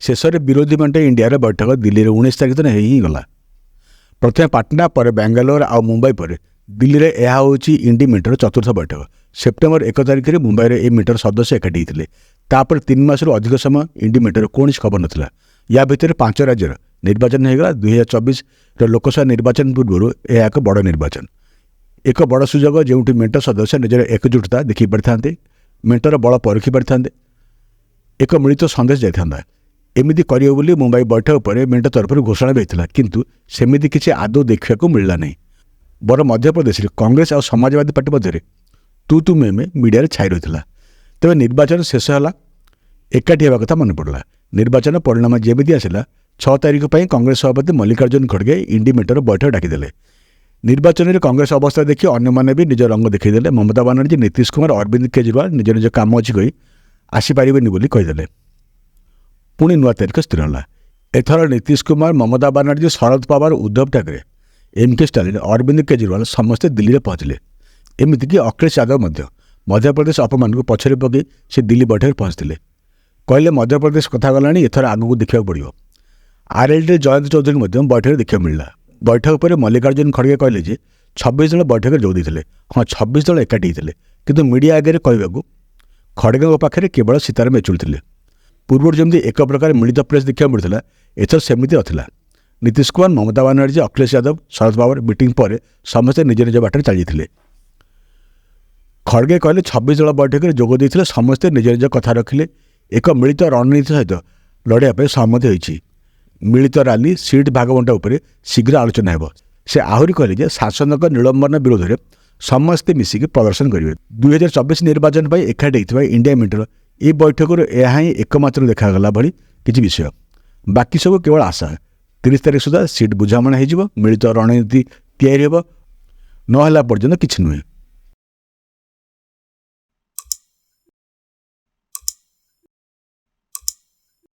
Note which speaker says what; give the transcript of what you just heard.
Speaker 1: शेष में विरोधी मेंट इंडिया बैठक दिल्ली में 19 तारिख दिन हो गला। प्रथम पाटना पर बेंगालोर आ मुंबई पर दिल्ली में यह हूँ इंडी मेंटर चतुर्थ बैठक। सेप्टेम्बर 1 तारिख में मुंबई में मेंटर सदस्य एकाठी होते। तापर 3 मास अधिक समय इंडी मेंटर कौन खबर नाला। या भितर 5 राज्यर निर्वाचन होगा। 2024 लोकसभा निर्वाचन पूर्व यह एक बड़ निर्वाचन, एक बड़ सुजोग जो मेंटर सदस्य निजर एकजुटता देखी पारि था, मेंटर बल परखी पारि था, एक मिलित संदेश जाता। एमती कर मुंबई बैठक पर मेंट तरफ घोषणा भी होता, किंतु सेमिति किसी आदौ देखा मिलला नहीं। बर मध्यप्रदेश में कांग्रेस और समाजवादी पार्टी मध्य तू में मीडिया छाई रही है। तेज निर्वाचन शेष है, एकाठी होगा कथा मन पड़ा। निर्वाचन परिणाम जमी आसला 6 तारिख पर कांग्रेस सभापति मल्लिकार्जुन खड़गे इंडी मेंटर बैठक डाकिदेले। निर्वाचन में कांग्रेस अवस्था देखि अन्य भी निज रंग देखईदे। ममता बानार्जी, नीतीश कुमार, अरविंद केजरीवाल निज निज काम अच्छी कही आसीपारे बोली कहीदे। पुणी नुआ तारिख स्थिर है। एथर नीतीश कुमार, ममता बानार्जी, शरद पवार, उद्धव ठाकरे, एमके स्टालिन, अरविंद केजरीवाल समस्ते दिल्ली में पहुंचले। एमतीक अखिलेश यादव मध्यप्रदेश अपमान को पछरे पकई से दिल्ली बैठक पहुंचते। कहले मध्यप्रदेश कथा गला, एथर आगू देखा पड़ो। आरएलडी जयंत चौधरी बैठक देखा मिलला। बैठक पर मल्लिकार्जुन खड़गे कहले 26 दल बैठक जोड़ी। हाँ, 26 दल एकाठी होते, किंतु मीडिया आगे कहूँ खड़गे पाखे केवल सीताराम येचुरी थे। पूर्व जमी एक प्रकार मिलित प्रेस देखा मिलता, एथर सेमती नथिला। नीतीश कुमार, ममता बानार्जी, अखिलेश यादव, शरद पवार मीटिंग पर समस्ते निज निज बाटर चली। खड़गे कहले 26 दल बैठक में जोग देते समस्ते निज निज कथा रखिले। एक मिलित रणनीति सहित लड़ाई सहमति होती। मिलित रैली सीट भागबंटा उपर शीघ्र आलोचना हो। से आहरी कहले शासक निलंबन विरोध में समस्ते मिसिक प्रदर्शन करेंगे। 2024 निर्वाचन पर एकाठी होता इंडिया मेंटर ये बैठक यह ही एकमात्र देखागला भली किसी विषय। बाकी सब केवल आशा। 30 तारिख सुधा सीट बुझामणा हो, मिलित रणनीति तैयारी हो, नहला पर्यंत किसी नुहे।